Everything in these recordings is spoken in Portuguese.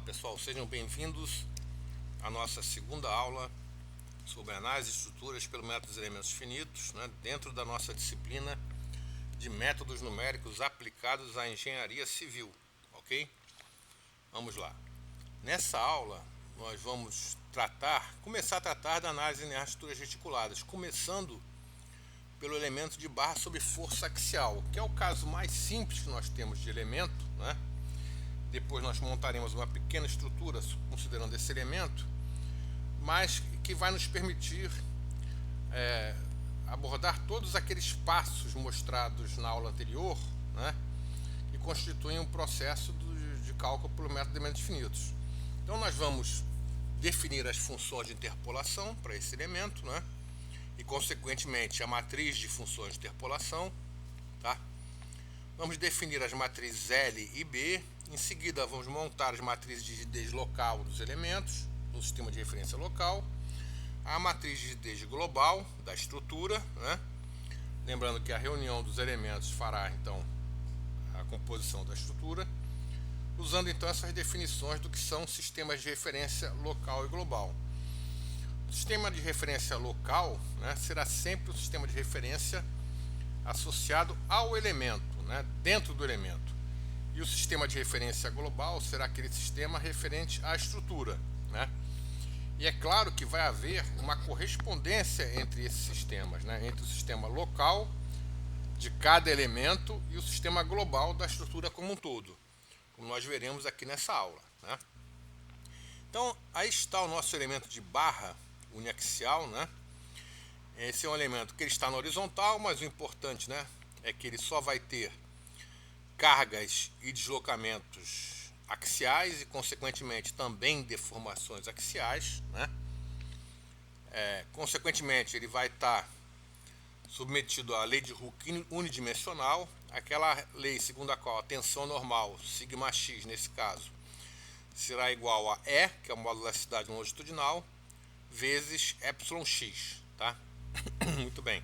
pessoal, sejam bem-vindos à nossa segunda aula sobre análise de estruturas pelo método dos elementos finitos, dentro da nossa disciplina de métodos numéricos aplicados à engenharia civil, ok? Vamos lá. Nessa aula nós vamos começar a tratar da análise linear de estruturas reticuladas, começando pelo elemento de barra sob força axial, que é o caso mais simples que nós temos de elemento, né? Depois nós montaremos uma pequena estrutura considerando esse elemento, mas que vai nos permitir abordar todos aqueles passos mostrados na aula anterior, né, que constituem um processo de cálculo pelo método de elementos finitos. Então nós vamos definir as funções de interpolação para esse elemento, né, e consequentemente a matriz de funções de interpolação, tá? Vamos definir as matrizes L e B. Em seguida, vamos montar as matrizes de rigidez local dos elementos no sistema de referência local, a matriz de rigidez global da estrutura, né? Lembrando que a reunião dos elementos fará então a composição da estrutura, usando então essas definições do que são sistemas de referência local e global. O sistema de referência local, né, será sempre um sistema de referência associado ao elemento, né, dentro do elemento. E o sistema de referência global será aquele sistema referente à estrutura, né? E é claro que vai haver uma correspondência entre esses sistemas, né? Entre o sistema local de cada elemento e o sistema global da estrutura como um todo, como nós veremos aqui nessa aula, né? Então, aí está o nosso elemento de barra uniaxial, né? Esse é um elemento que ele está na horizontal, mas o importante, né, é que ele só vai ter cargas e deslocamentos axiais e, consequentemente, também deformações axiais, né? Consequentemente, ele vai estar submetido à lei de Hooke unidimensional, aquela lei segundo a qual a tensão normal, sigma x, nesse caso, será igual a E, que é a modularidade longitudinal, vezes εx, tá? Muito bem.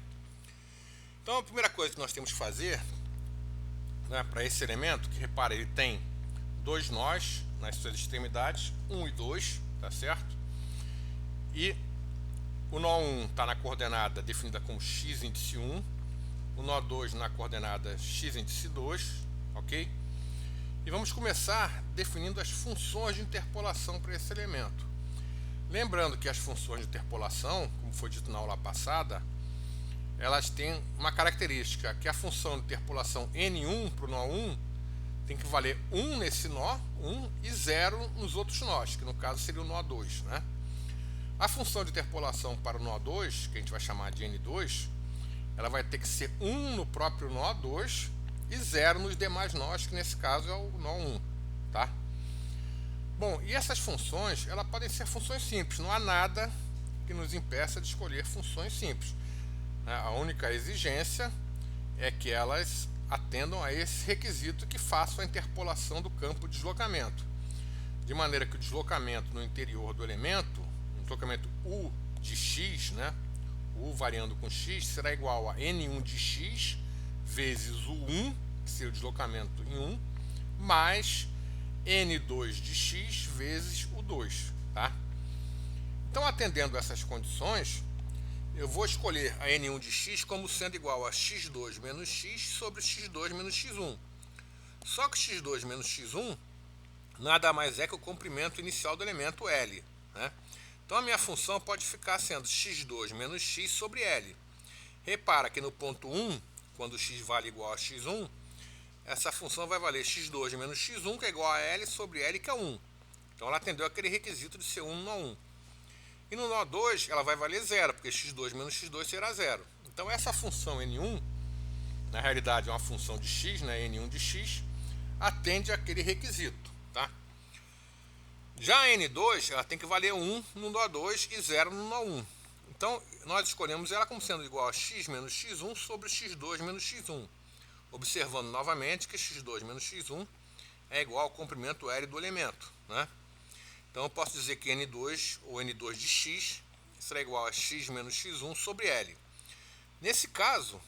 Então, a primeira coisa que nós temos que fazer, né, para esse elemento, que repara, ele tem dois nós nas suas extremidades, 1 e 2, tá certo? E o nó 1 está na coordenada definida como x índice 1, o nó 2 na coordenada x índice 2, ok? E vamos começar definindo as funções de interpolação para esse elemento. Lembrando que as funções de interpolação, como foi dito na aula passada, elas têm uma característica, que a função de interpolação N1 para o nó 1 tem que valer 1 nesse nó, 1, e 0 nos outros nós, que no caso seria o nó 2, né? A função de interpolação para o nó 2, que a gente vai chamar de N2, ela vai ter que ser 1 no próprio nó 2 e 0 nos demais nós, que nesse caso é o nó 1, tá? Bom, e essas funções, elas podem ser funções simples, não há nada que nos impeça de escolher funções simples. A única exigência é que elas atendam a esse requisito que façam a interpolação do campo de deslocamento, de maneira que o deslocamento no interior do elemento, o deslocamento U de x, né, U variando com x, será igual a N1 de x vezes o 1, que seria o deslocamento em 1, mais N2 de x vezes o 2, tá? Então, atendendo essas condições, eu vou escolher a N1 de x como sendo igual a x2 menos x sobre x2 menos x1. Só que x2 menos x1 nada mais é que o comprimento inicial do elemento L, né? Então a minha função pode ficar sendo x2 menos x sobre L. Repara que no ponto 1, quando x vale igual a x1, essa função vai valer x2 menos x1, que é igual a L sobre L, que é 1. Então ela atendeu aquele requisito de ser 1 no nó 1. E no nó 2 ela vai valer 0, porque x2 menos x2 será 0. Então essa função N1, na realidade é uma função de x, né, N1 de x, atende àquele requisito, tá? Já a N2 ela tem que valer 1 no nó 2 e 0 no nó 1. Então nós escolhemos ela como sendo igual a x menos x1 sobre x2 menos x1. Observando novamente que x2 menos x1 é igual ao comprimento L do elemento, né? Então eu posso dizer que N2 ou N2 de x será igual a x menos x1 sobre L. Nesse caso,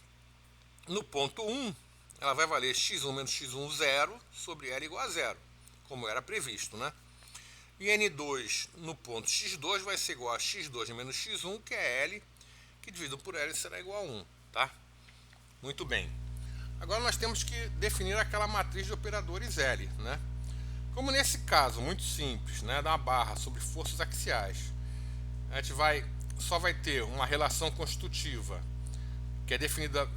no ponto 1, ela vai valer x1 menos x1 0 sobre L igual a 0, como era previsto, né? E N2 no ponto x2 vai ser igual a x2 menos x1, que é L, que dividido por L será igual a 1, tá? Muito bem. Agora nós temos que definir aquela matriz de operadores L, né? Como nesse caso, muito simples, né, da barra sobre forças axiais, a gente só vai ter uma relação constitutiva, que é definida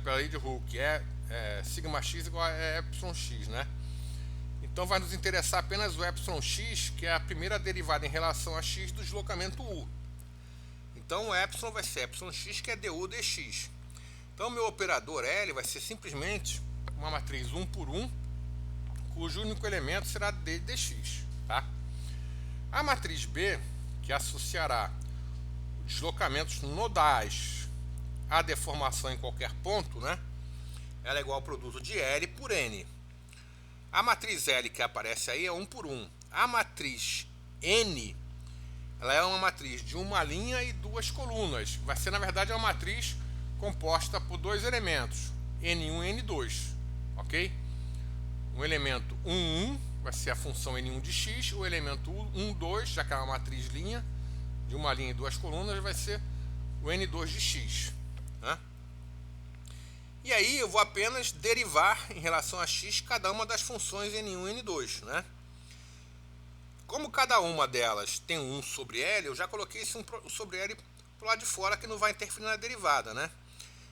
pela lei de Hooke, que é sigma x igual a epsilon x, né? Então vai nos interessar apenas o epsilon x, que é a primeira derivada em relação a x do deslocamento u. Então o epsilon vai ser epsilon x, que é du dx. Então meu operador L vai ser simplesmente uma matriz 1 por 1, cujo único elemento será d dx, tá? A matriz B, que associará deslocamentos nodais à deformação em qualquer ponto, né? Ela é igual ao produto de L por N. A matriz L que aparece aí é 1 por 1. A matriz N, ela é uma matriz de uma linha e duas colunas. Vai ser, na verdade, uma matriz composta por dois elementos, N1 e N2, ok? O elemento 1, 1 vai ser a função N1 de x, o elemento 1, 2, já que é uma matriz linha, de uma linha e duas colunas, vai ser o N2 de x, né? E aí eu vou apenas derivar em relação a x cada uma das funções N1 e N2, né? Como cada uma delas tem um 1 sobre L, eu já coloquei esse 1 sobre L para o lado de fora, que não vai interferir na derivada, né?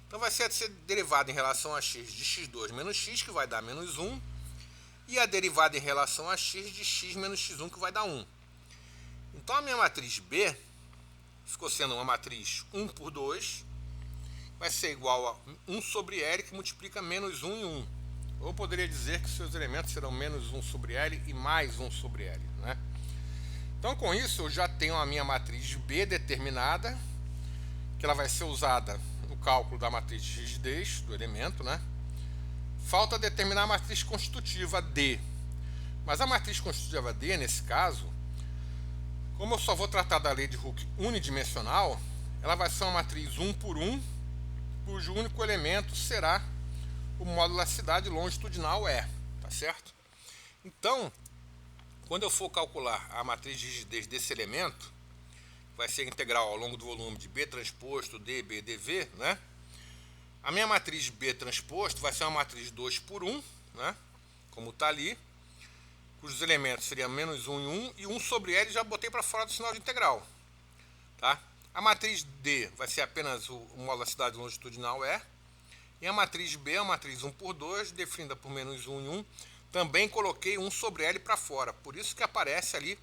Então vai ser derivada em relação a x de x2 menos x, que vai dar menos 1, e a derivada em relação a x de x menos x1, que vai dar 1. Então a minha matriz B ficou sendo uma matriz 1 por 2, vai ser igual a 1 sobre L, que multiplica menos 1 em 1. Ou eu poderia dizer que seus elementos serão menos 1 sobre L e mais 1 sobre L, né? Então com isso eu já tenho a minha matriz B determinada, que ela vai ser usada no cálculo da matriz de rigidez do elemento, né? Falta determinar a matriz constitutiva D. Mas a matriz constitutiva D, nesse caso, como eu só vou tratar da lei de Hooke unidimensional, ela vai ser uma matriz 1 por 1, cujo único elemento será o módulo da cidade longitudinal E, tá certo? Então, quando eu for calcular a matriz de rigidez desse elemento, vai ser integral ao longo do volume de B transposto dB dV, né? A minha matriz B transposto vai ser uma matriz 2 por 1, né? Como está ali, cujos elementos seriam menos 1 em 1, e 1 sobre L já botei para fora do sinal de integral, tá? A matriz D vai ser apenas o módulo da cidade longitudinal E, e a matriz B é uma matriz 1 por 2, definida por menos 1 em 1, também coloquei 1 sobre L para fora, por isso que aparece ali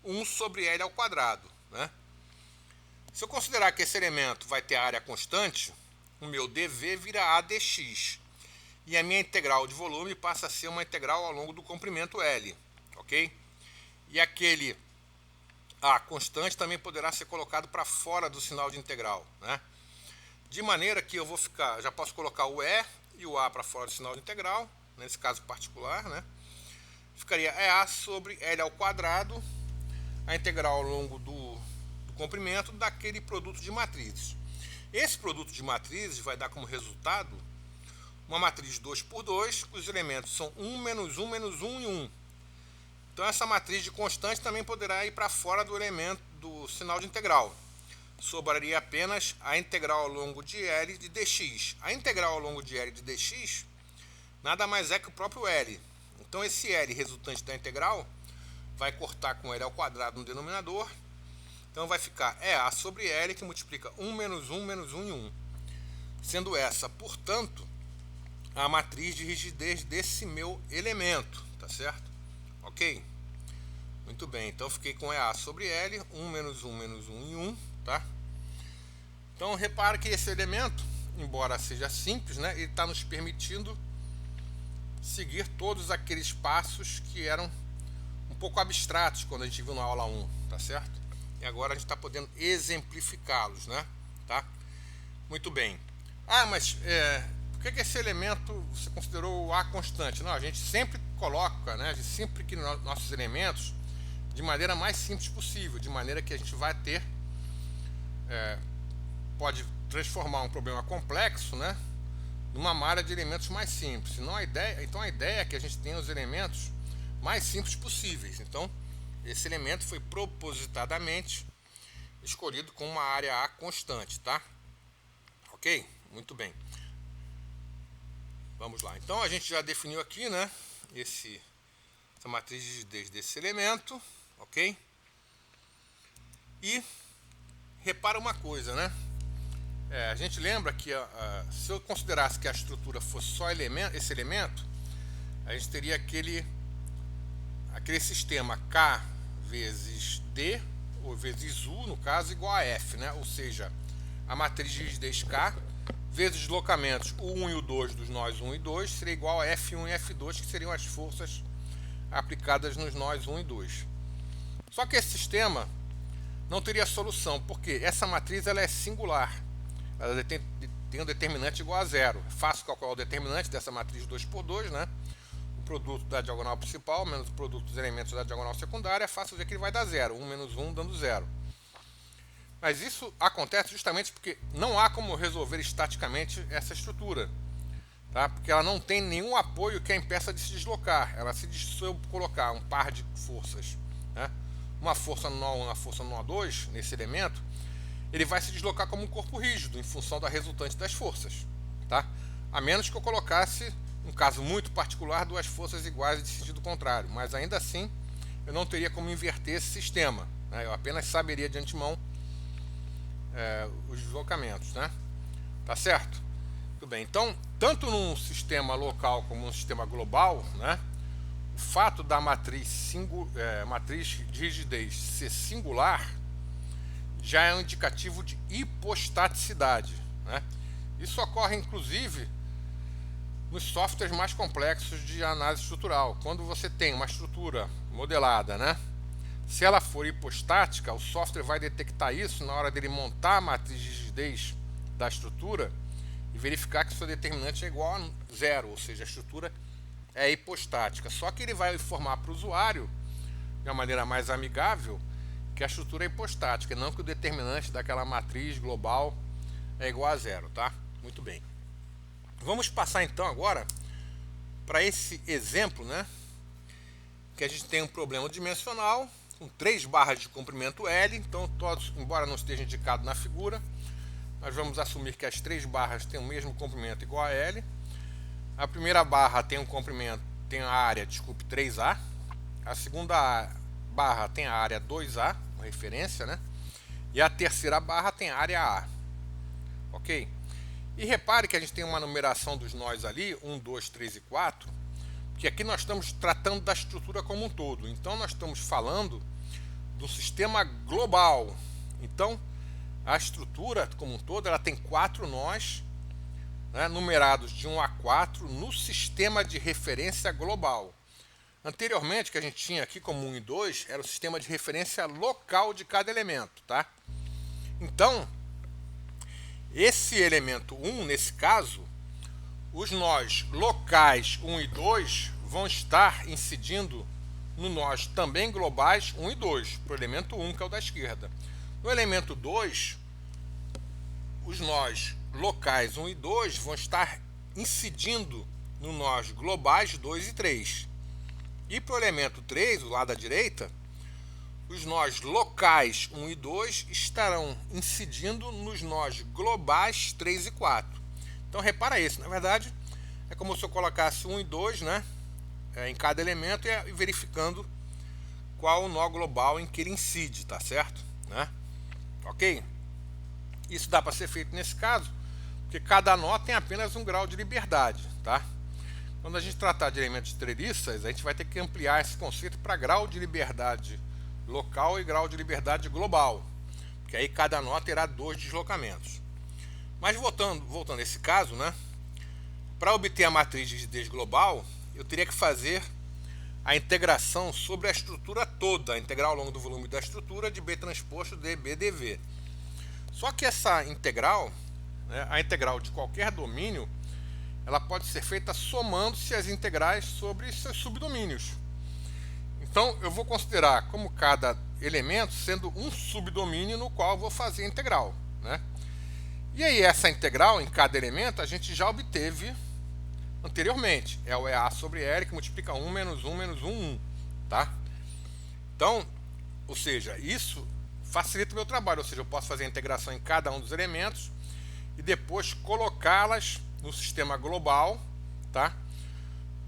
1 sobre L ao quadrado, né? Se eu considerar que esse elemento vai ter área constante, o meu dV vira A dx, e a minha integral de volume passa a ser uma integral ao longo do comprimento L, ok? E aquele A constante também poderá ser colocado para fora do sinal de integral, né? De maneira que eu vou ficar, já posso colocar o E e o A para fora do sinal de integral, nesse caso particular, né? Ficaria EA sobre L ao quadrado, a integral ao longo do comprimento daquele produto de matrizes. Esse produto de matrizes vai dar como resultado uma matriz 2 por 2, cujos elementos são 1, menos 1, menos 1 e 1. Então essa matriz de constante também poderá ir para fora do elemento do sinal de integral. Sobraria apenas a integral ao longo de L de dx. A integral ao longo de L de dx nada mais é que o próprio L. Então esse L resultante da integral vai cortar com L ao quadrado no denominador. Então vai ficar EA sobre L, que multiplica 1 menos 1 menos 1 e 1. Sendo essa, portanto, a matriz de rigidez desse meu elemento, tá certo? Ok? Muito bem, então fiquei com EA sobre L, 1 menos 1 menos 1 e 1, tá? Então repara que esse elemento, embora seja simples, né, ele está nos permitindo seguir todos aqueles passos que eram um pouco abstratos quando a gente viu na aula 1, tá certo? E agora a gente está podendo exemplificá-los, né? Tá? Muito bem. Ah, mas por que esse elemento você considerou o A constante? Não, a gente sempre coloca, né? A gente sempre que nossos elementos de maneira mais simples possível, de maneira que a gente vai ter, pode transformar um problema complexo, né, numa malha de elementos mais simples. Então a ideia é que a gente tenha os elementos mais simples possíveis. Então esse elemento foi propositadamente escolhido com uma área A constante, tá? Ok? Muito bem. Vamos lá. Então a gente já definiu aqui, né? Essa matriz de rigidez desse elemento, ok? E repara uma coisa, né? A gente lembra que se eu considerasse que a estrutura fosse só esse elemento, a gente teria aquele sistema K vezes D, ou vezes U, no caso, igual a F, né? Ou seja, a matriz de rigidez K vezes os deslocamentos U1 e U2 dos nós 1 e 2 seria igual a F1 e F2, que seriam as forças aplicadas nos nós 1 e 2. Só que esse sistema não teria solução, porque essa matriz ela é singular. Ela tem um determinante igual a zero. É fácil calcular o determinante dessa matriz 2 por 2, né? O produto da diagonal principal menos o produto dos elementos da diagonal secundária, é fácil ver que ele vai dar zero. 1 menos 1 dando zero. Mas isso acontece justamente porque não há como resolver estaticamente essa estrutura, tá? Porque ela não tem nenhum apoio que a impeça de se deslocar. Se eu colocar um par de forças, né? Uma força no nó 1 e uma força no nó 2, nesse elemento, ele vai se deslocar como um corpo rígido, em função da resultante das forças, tá? A menos que eu colocasse, um caso muito particular, duas forças iguais de sentido contrário. Mas ainda assim, eu não teria como inverter esse sistema, né? Eu apenas saberia de antemão os deslocamentos, né? Tá certo? Tudo bem. Então, tanto num sistema local como num sistema global, né? O fato da matriz de rigidez ser singular já é um indicativo de hipostaticidade, né? Isso ocorre inclusive nos softwares mais complexos de análise estrutural. Quando você tem uma estrutura modelada, né? Se ela for hipostática, o software vai detectar isso na hora dele montar a matriz de rigidez da estrutura e verificar que seu determinante é igual a zero, ou seja, a estrutura é hipostática. Só que ele vai informar para o usuário, de uma maneira mais amigável, que a estrutura é hipostática, não que o determinante daquela matriz global é igual a zero, tá? Muito bem. Vamos passar então agora para esse exemplo, né? Que a gente tem um problema dimensional com 3 barras de comprimento L. Então, todos, embora não esteja indicado na figura, nós vamos assumir que as 3 barras têm o mesmo comprimento igual a L. A primeira barra tem a área, 3A. A segunda barra tem a área 2A, uma referência, né? E a terceira barra tem a área A. Ok? E repare que a gente tem uma numeração dos nós ali, 1, 2, 3 e 4, que aqui nós estamos tratando da estrutura como um todo. Então nós estamos falando do sistema global. Então a estrutura como um todo ela tem 4 nós, né, numerados de 1 a 4 no sistema de referência global. Anteriormente, o que a gente tinha aqui como 1 e 2 era o sistema de referência local de cada elemento, tá? Então, esse elemento 1, nesse caso, os nós locais 1 e 2 vão estar incidindo no nós também globais 1 e 2, para o elemento 1, que é o da esquerda. No elemento 2, os nós locais 1 e 2 vão estar incidindo no nós globais 2 e 3. E para o elemento 3, o lado da direita, os nós locais 1 e 2 estarão incidindo nos nós globais 3 e 4. Então repara isso, na verdade é como se eu colocasse 1 e 2, né, em cada elemento e verificando qual o nó global em que ele incide, tá certo? Né? Ok? Isso dá para ser feito nesse caso, porque cada nó tem apenas um grau de liberdade, tá? Quando a gente tratar de elementos de treliças, a gente vai ter que ampliar esse conceito para grau de liberdade local e grau de liberdade global, porque aí cada nó terá 2 deslocamentos. Mas voltando a esse caso, né, para obter a matriz de rigidez global, eu teria que fazer a integração sobre a estrutura toda, a integral ao longo do volume da estrutura de B transposto dB dV. Só que essa integral, né, a integral de qualquer domínio, ela pode ser feita somando-se as integrais sobre seus subdomínios. Então, eu vou considerar como cada elemento sendo um subdomínio no qual eu vou fazer a integral, né? E aí, essa integral em cada elemento a gente já obteve anteriormente. É o EA sobre L que multiplica 1 menos 1 menos 1, 1, tá? Então, ou seja, isso facilita o meu trabalho, ou seja, eu posso fazer a integração em cada um dos elementos e depois colocá-las no sistema global, tá?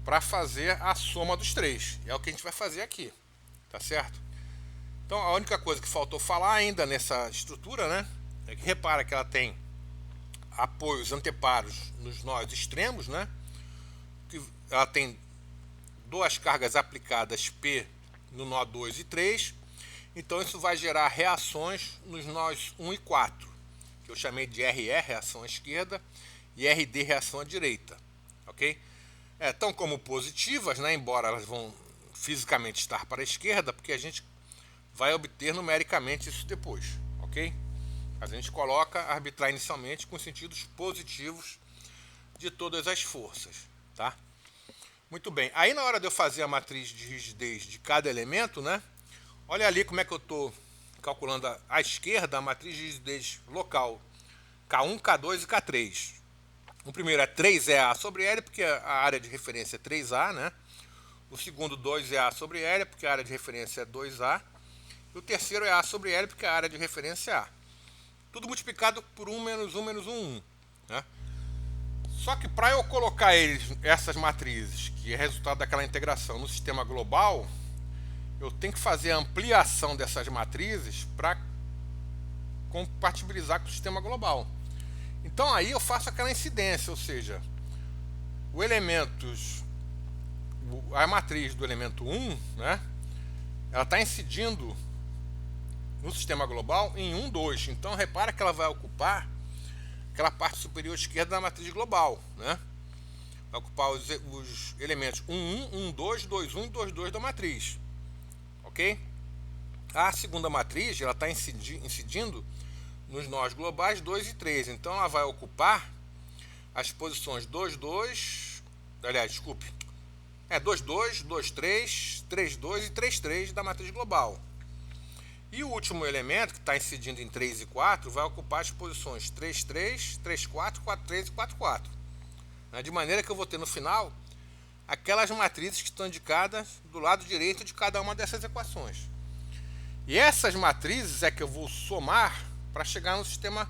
Para fazer a soma dos três. É o que a gente vai fazer aqui, tá certo? Então a única coisa que faltou falar ainda nessa estrutura, né, é que repara que ela tem apoios anteparos nos nós extremos, né? Que ela tem duas cargas aplicadas P no nó 2 e 3. Então isso vai gerar reações nos nós 1 e 4, que eu chamei de RE, reação à esquerda, e RD, reação à direita, ok? Tão como positivas, né, embora elas vão fisicamente estar para a esquerda, porque a gente vai obter numericamente isso depois, ok? A gente coloca arbitrar inicialmente com sentidos positivos de todas as forças, tá? Muito bem, aí na hora de eu fazer a matriz de rigidez de cada elemento, né, olha ali como é que eu estou calculando à esquerda a matriz de rigidez local K1, K2 e K3. O primeiro é 3EA sobre L, porque a área de referência é 3A, né? O segundo 2EA sobre L, porque a área de referência é 2A. E o terceiro é A sobre L, porque a área de referência é A. Tudo multiplicado por 1 menos 1 menos 1, 1. Né? Só que para eu colocar essas matrizes, que é resultado daquela integração, no sistema global, eu tenho que fazer a ampliação dessas matrizes para compatibilizar com o sistema global. Então aí eu faço aquela incidência, ou seja, a matriz do elemento 1, né, ela está incidindo no sistema global em 1, 2. Então repara que ela vai ocupar aquela parte superior esquerda da matriz global, né? Vai ocupar os elementos 1, 1, 1, 2, 2, 1 e 2, 2 da matriz, ok? A segunda matriz ela está incidindo nos nós globais 2 e 3. Então ela vai ocupar as posições 2, 2, aliás, desculpe, 2, 2, 2, 3, 3, 2 e 3, 3 da matriz global. E o último elemento, que está incidindo em 3 e 4, vai ocupar as posições 3, 3, 3, 4, 4, 3 e 4, 4. De maneira que eu vou ter no final aquelas matrizes que estão indicadas do lado direito de cada uma dessas equações. E essas matrizes é que eu vou somar para chegar no sistema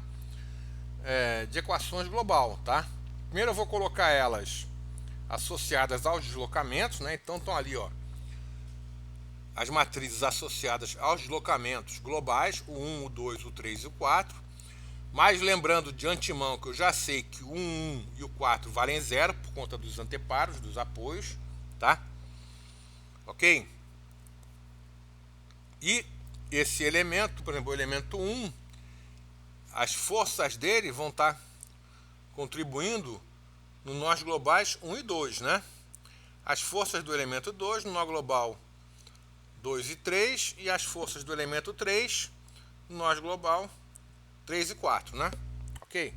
de equações global, tá? Primeiro eu vou colocar elas associadas aos deslocamentos, né? Então estão ali, ó, as matrizes associadas aos deslocamentos globais, o 1, o 2, o 3 e o 4. Mas lembrando de antemão que eu já sei que o 1, 1 e o 4 valem 0 por conta dos anteparos, dos apoios, tá? Ok? E esse elemento, por exemplo, o elemento 1, as forças dele vão estar contribuindo no nós globais 1 e 2, né? As forças do elemento 2 no nó global 2 e 3 e as forças do elemento 3 no nós global 3 e 4, né? Ok?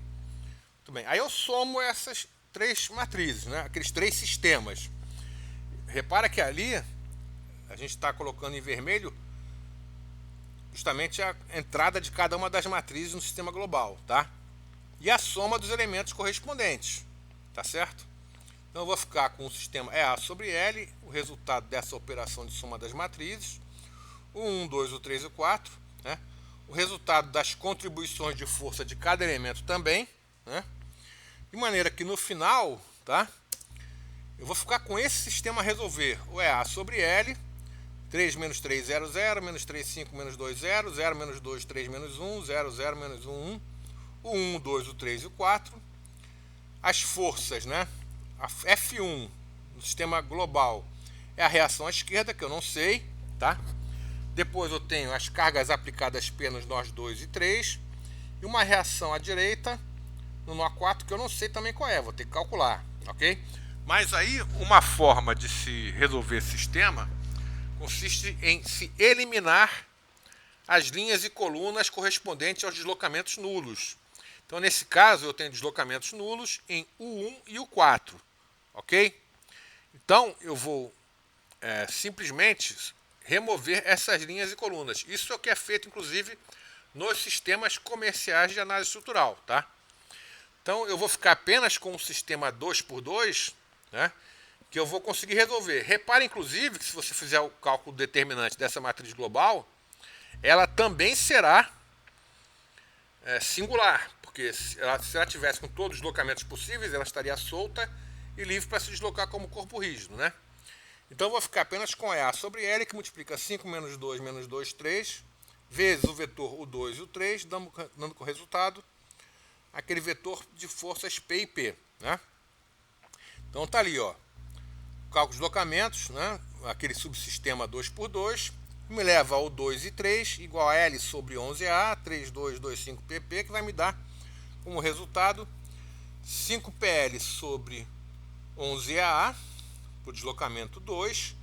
Muito bem. Aí eu somo essas três matrizes, né? Aqueles três sistemas. Repara que ali a gente está colocando em vermelho justamente a entrada de cada uma das matrizes no sistema global, tá? E a soma dos elementos correspondentes, tá certo? Então eu vou ficar com o sistema EA sobre L, o resultado dessa operação de soma das matrizes, o 1, 2, o 3 e o 4, né? O resultado das contribuições de força de cada elemento também, né? De maneira que no final, tá? Eu vou ficar com esse sistema a resolver, o EA sobre L, 3 menos 3, 0, 0, menos 3, 5, menos 2, 0, 0, menos 2, 3, menos 1, 0, 0, menos 1, 1, o 1, o 2, o 3 e o 4. As forças, né? A F1 no sistema global é a reação à esquerda, que eu não sei, tá? Depois eu tenho as cargas aplicadas P nos nós 2 e 3. E uma reação à direita no nó 4, que eu não sei também qual é, vou ter que calcular, ok? Mas aí uma forma de se resolver esse sistema consiste em se eliminar as linhas e colunas correspondentes aos deslocamentos nulos. Então, nesse caso, eu tenho deslocamentos nulos em U1 e U4, ok? Então, eu vou simplesmente remover essas linhas e colunas. Isso é o que é feito, inclusive, nos sistemas comerciais de análise estrutural, tá? Então, eu vou ficar apenas com o sistema 2x2, né? que eu vou conseguir resolver. Repare, inclusive, que se você fizer o cálculo determinante dessa matriz global, ela também será singular, porque se ela tivesse com todos os deslocamentos possíveis, ela estaria solta e livre para se deslocar como corpo rígido, né? Então eu vou ficar apenas com EA sobre L, que multiplica 5 menos 2, 3, vezes o vetor o 2 e o 3, dando como resultado aquele vetor de forças P e P, né? Então tá ali, ó, cálculo de deslocamentos, né? Aquele subsistema 2 por 2, me leva ao 2 e 3, igual a L sobre 11A, 3225pp, que vai me dar como resultado 5PL sobre 11A, para o deslocamento 2,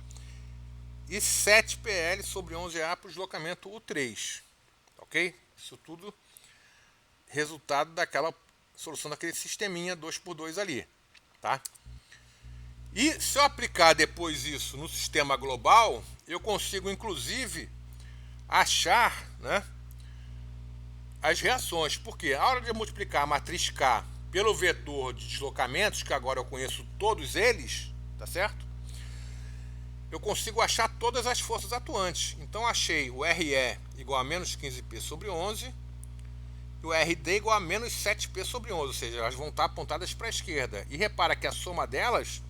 e 7PL sobre 11A para o deslocamento U3. Ok? Isso tudo resultado daquela solução daquele sisteminha 2 por 2 ali. Tá? E se eu aplicar depois isso no sistema global, eu consigo inclusive achar, né, as reações. Porque a hora de eu multiplicar a matriz K pelo vetor de deslocamentos, que agora eu conheço todos eles, tá certo? Eu consigo achar todas as forças atuantes. Então achei o RE igual a menos 15P sobre 11 e o RD igual a menos 7P sobre 11, ou seja, elas vão estar apontadas para a esquerda. E repara que a soma delas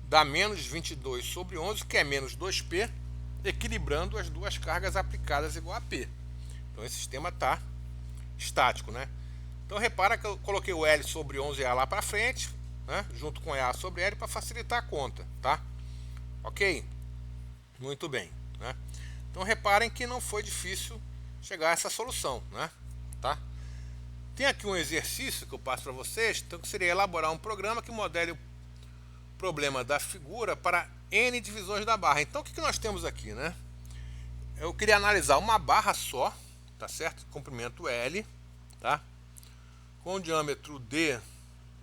dá menos 22 sobre 11, que é menos 2P, equilibrando as duas cargas aplicadas igual a P. Então esse sistema está estático, né? Então repara que eu coloquei o L sobre 11A lá para frente, né, junto com EA sobre L para facilitar a conta, tá? Ok? Muito bem, né? Então reparem que não foi difícil chegar a essa solução, né? Tá? Tem aqui um exercício que eu passo para vocês, então, que seria elaborar um programa que modele o problema da figura para N divisões da barra. Então o que nós temos aqui, né? Eu queria analisar uma barra só, tá certo? Comprimento L, tá? Com diâmetro D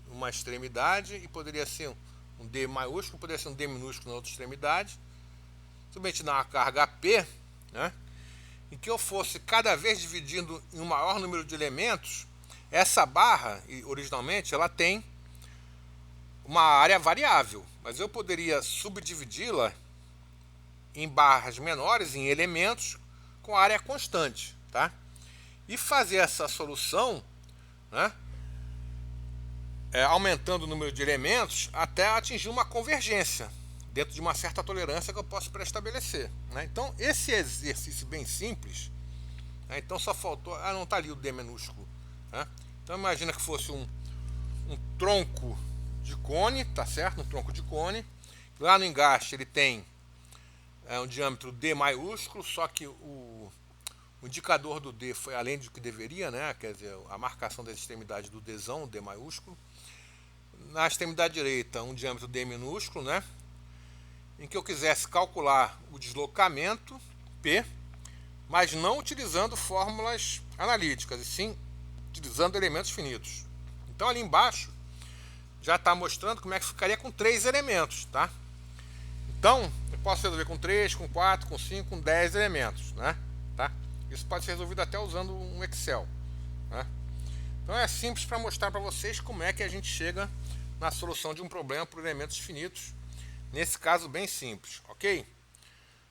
uma extremidade, e poderia ser um D maiúsculo, poderia ser um D minúsculo na outra extremidade, submetido a uma carga P, né, em que eu fosse cada vez dividindo em um maior número de elementos. Essa barra, originalmente, ela tem uma área variável, mas eu poderia subdividi-la em barras menores, em elementos com área constante, tá? E fazer essa solução, né, aumentando o número de elementos até atingir uma convergência dentro de uma certa tolerância que eu posso pré-estabelecer, né? Então esse exercício bem simples, né? Então só faltou, não está ali o D minúsculo, né? Então imagina que fosse um tronco de cone, tá certo? Um tronco de cone, lá no engaste ele tem um diâmetro D maiúsculo, só que o indicador do D foi além do que deveria, né? Quer dizer, a marcação das extremidades do Dzão, o D maiúsculo. Na extremidade direita, um diâmetro D minúsculo, né? Em que eu quisesse calcular o deslocamento P, mas não utilizando fórmulas analíticas, e sim utilizando elementos finitos. Então ali embaixo já está mostrando como é que ficaria com 3 elementos, tá? Então eu posso resolver com 3, com 4, com 5, com 10 elementos, né? Tá? Isso pode ser resolvido até usando um Excel, né? Então é simples para mostrar para vocês como é que a gente chega na solução de um problema por elementos finitos, nesse caso bem simples, ok?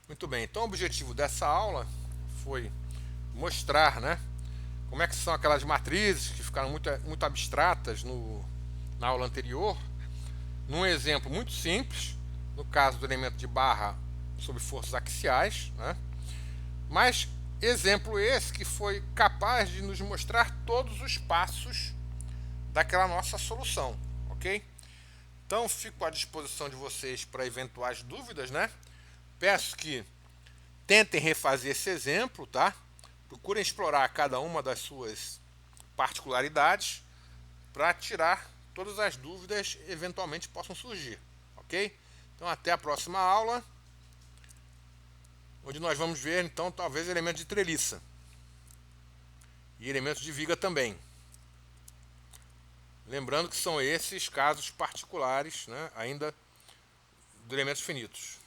Muito bem, então o objetivo dessa aula foi mostrar, né, como é que são aquelas matrizes que ficaram muito abstratas na aula anterior, num exemplo muito simples, no caso do elemento de barra sob forças axiais, né, mas exemplo esse que foi capaz de nos mostrar todos os passos daquela nossa solução, ok? Então fico à disposição de vocês para eventuais dúvidas, né? Peço que tentem refazer esse exemplo, tá? Procurem explorar cada uma das suas particularidades para tirar todas as dúvidas que eventualmente possam surgir, ok? Então até a próxima aula, onde nós vamos ver então talvez elementos de treliça e elementos de viga também. Lembrando que são esses casos particulares, né, ainda de elementos finitos.